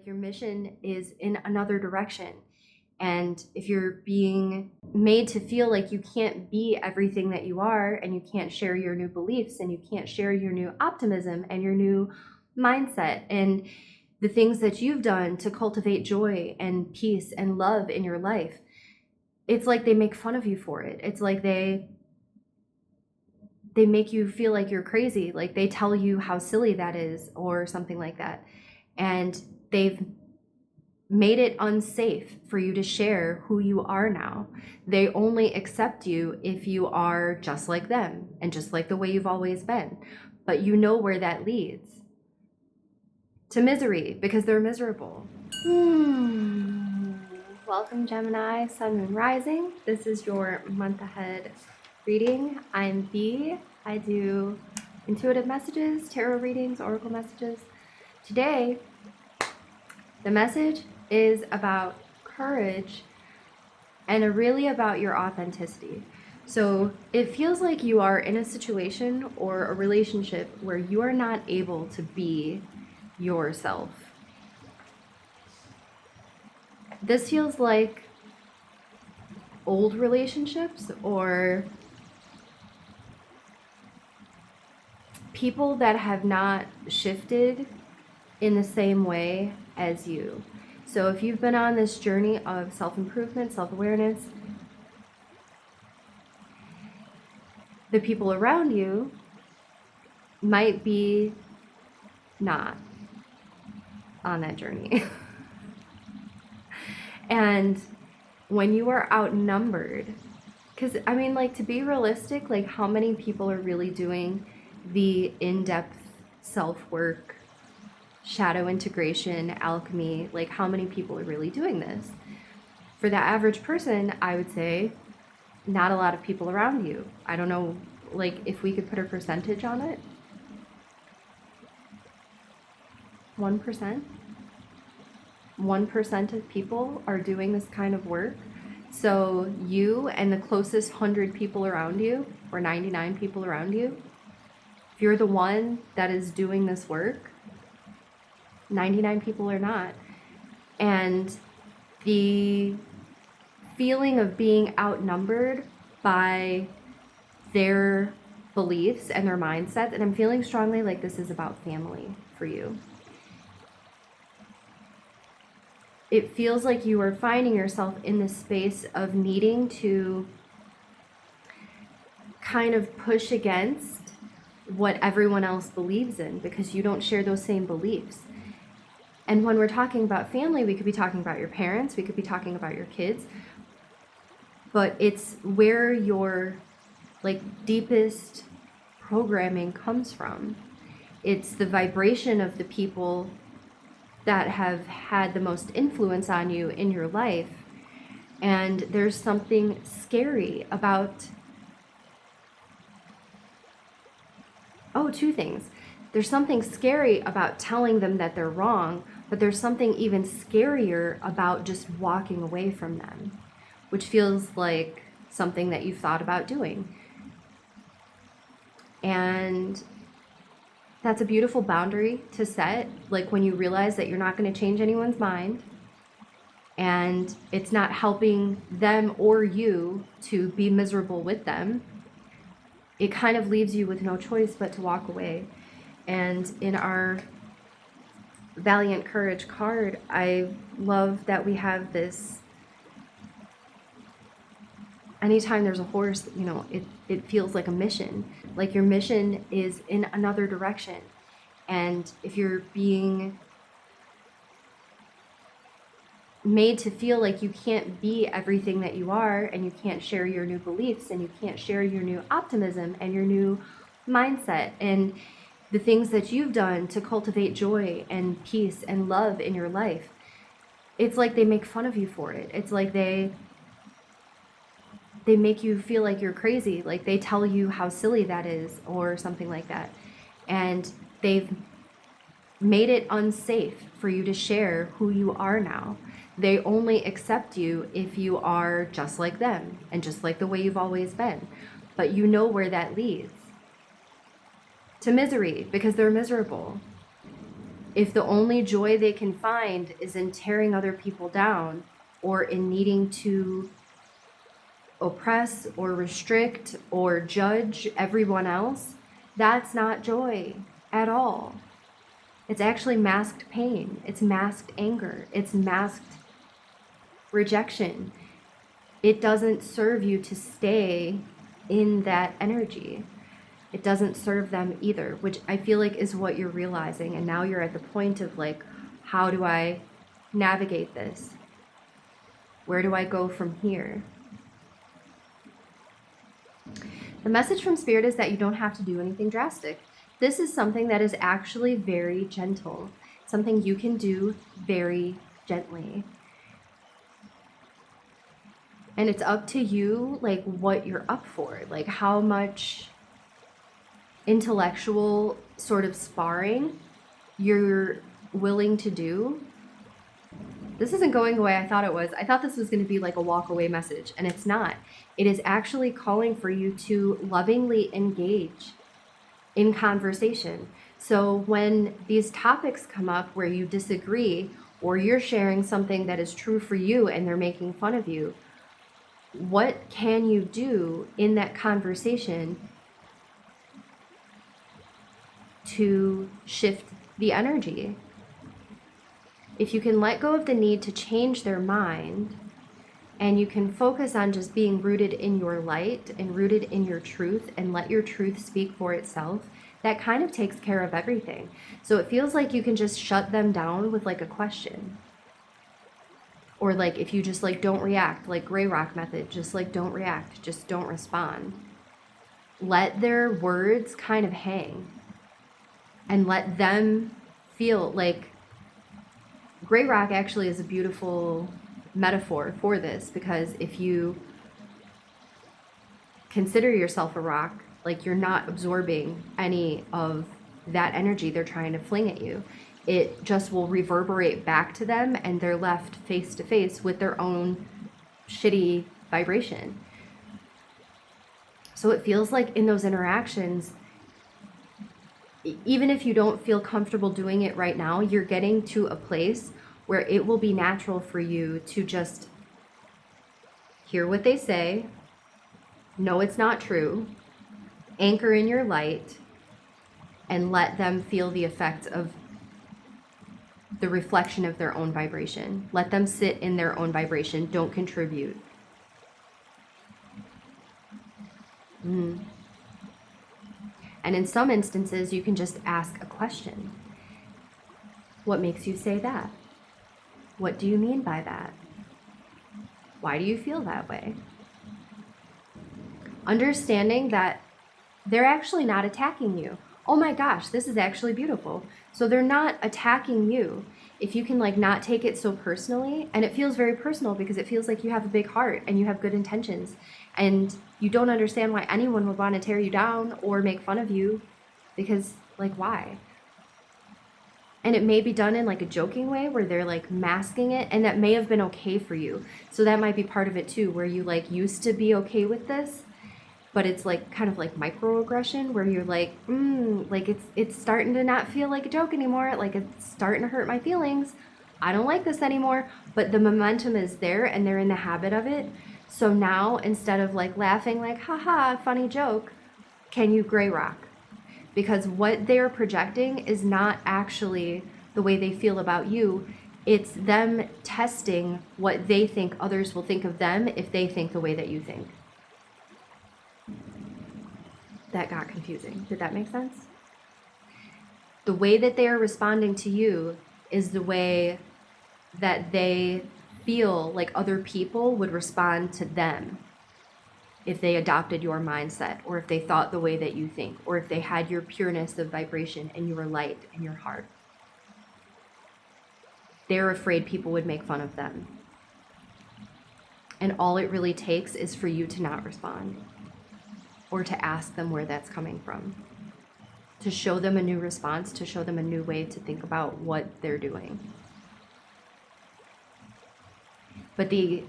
like your mission is in another direction. And if you're being made to feel like you can't be everything that you are, and you can't share your new beliefs, and you can't share your new optimism and your new mindset and the things that you've done to cultivate joy and peace and love in your life, it's like they make fun of you for it. It's like they make you feel like you're crazy. Like they tell you how silly that is or something like that. And they've made it unsafe for you to share who you are now. They only accept you if you are just like them and just like the way you've always been. But you know where that leads. To misery, because they're miserable. Welcome, Gemini, Sun, Moon, Rising. This is your month ahead reading. I'm B. I do intuitive messages, tarot readings, oracle messages. Today, the message is about courage and really about your authenticity. So it feels like you are in a situation or a relationship where you are not able to be yourself. This feels like old relationships or people that have not shifted in the same way as you. So if you've been on this journey of self-improvement, self-awareness, the people around you might be not on that journey. And when you are outnumbered, because I mean, like, to be realistic, like, how many people are really doing the in-depth self-work, shadow integration, alchemy? Like, how many people are really doing this? For the average person, I would say not a lot of people around you. I don't know, like, if we could put a percentage on it. 1%? 1% of people are doing this kind of work. So you and the closest 100 people around you, or 99 people around you, if you're the one that is doing this work, 99 people are not. And the feeling of being outnumbered by their beliefs and their mindsets, and I'm feeling strongly like this is about family for you. It feels like you are finding yourself in this space of needing to kind of push against what everyone else believes in because you don't share those same beliefs. And when we're talking about family, we could be talking about your parents, we could be talking about your kids, but it's where your deepest programming comes from. It's the vibration of the people that have had the most influence on you in your life. And there's something scary about, two things. There's something scary about telling them that they're wrong, but there's something even scarier about just walking away from them, which feels like something that you've thought about doing. And that's a beautiful boundary to set, like when you realize that you're not going to change anyone's mind and it's not helping them or you to be miserable with them. It kind of leaves you with no choice but to walk away. And in our Valiant Courage card, I love that we have this. Anytime there's a horse, it feels like a mission. Like your mission is in another direction. And if you're being made to feel like you can't be everything that you are, and you can't share your new beliefs, and you can't share your new optimism and your new mindset and the things that you've done to cultivate joy and peace and love in your life, it's like they make fun of you for it. It's like they make you feel like you're crazy. Like they tell you how silly that is or something like that. And they've made it unsafe for you to share who you are now. They only accept you if you are just like them and just like the way you've always been. But you know where that leads. To misery, because they're miserable. If the only joy they can find is in tearing other people down or in needing to oppress or restrict or judge everyone else, that's not joy at all. It's actually masked pain. It's masked anger. It's masked rejection. It doesn't serve you to stay in that energy. It doesn't serve them either, which I feel like is what you're realizing. And now you're at the point of like, how do I navigate this? Where do I go from here? The message from Spirit is that you don't have to do anything drastic. This is something that is actually very gentle, something you can do very gently. And it's up to you, like, what you're up for, like how much intellectual sort of sparring you're willing to do. This isn't going the way I thought it was. I thought this was going to be like a walk away message, and it's not. It is actually calling for you to lovingly engage in conversation. So when these topics come up where you disagree or you're sharing something that is true for you and they're making fun of you, what can you do in that conversation to shift the energy? If you can let go of the need to change their mind and you can focus on just being rooted in your light and rooted in your truth and let your truth speak for itself, that kind of takes care of everything. So it feels like you can just shut them down with like a question. Or like if you just like don't react, like gray rock method, just like don't react, just don't respond. Let their words kind of hang and let them feel like gray rock actually is a beautiful metaphor for this, because if you consider yourself a rock, like you're not absorbing any of that energy they're trying to fling at you. It just will reverberate back to them and they're left face to face with their own shitty vibration. So it feels like in those interactions, even if you don't feel comfortable doing it right now, you're getting to a place where it will be natural for you to just hear what they say, know it's not true, anchor in your light, and let them feel the effects of the reflection of their own vibration. Let them sit in their own vibration. Don't contribute. And in some instances, you can just ask a question. What makes you say that? What do you mean by that? Why do you feel that way? Understanding that they're actually not attacking you. Oh my gosh, this is actually beautiful. So they're not attacking you. If you can like not take it so personally, and it feels very personal because it feels like you have a big heart and you have good intentions and you don't understand why anyone would want to tear you down or make fun of you, because like why? And it may be done in like a joking way where they're like masking it, and that may have been okay for you. So that might be part of it too, where you like used to be okay with this, but it's like kind of like microaggression where you're like, like it's starting to not feel like a joke anymore. Like it's starting to hurt my feelings. I don't like this anymore, but the momentum is there and they're in the habit of it. So now instead of like laughing like, haha, funny joke, can you gray rock? Because what they're projecting is not actually the way they feel about you. It's them testing what they think others will think of them if they think the way that you think. That got confusing. Did that make sense? The way that they are responding to you is the way that they feel like other people would respond to them if they adopted your mindset, or if they thought the way that you think, or if they had your pureness of vibration and your light and your heart. They're afraid people would make fun of them. And all it really takes is for you to not respond, or to ask them where that's coming from, to show them a new response, to show them a new way to think about what they're doing. But the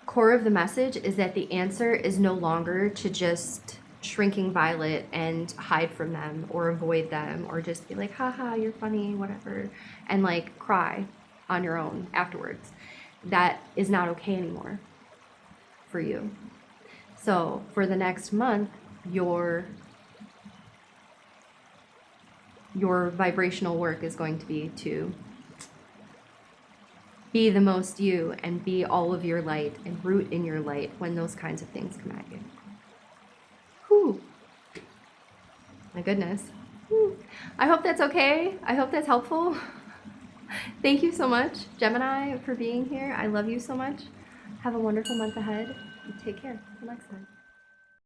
core of the message is that the answer is no longer to just shrinking violet and hide from them or avoid them or just be like, haha, you're funny, whatever, and like cry on your own afterwards. That is not okay anymore for you. So for the next month, your vibrational work is going to be the most you and be all of your light and root in your light when those kinds of things come at you. Whew. My goodness. Whew. I hope that's okay. I hope that's helpful. Thank you so much, Gemini, for being here. I love you so much. Have a wonderful month ahead. Take care. Till next time.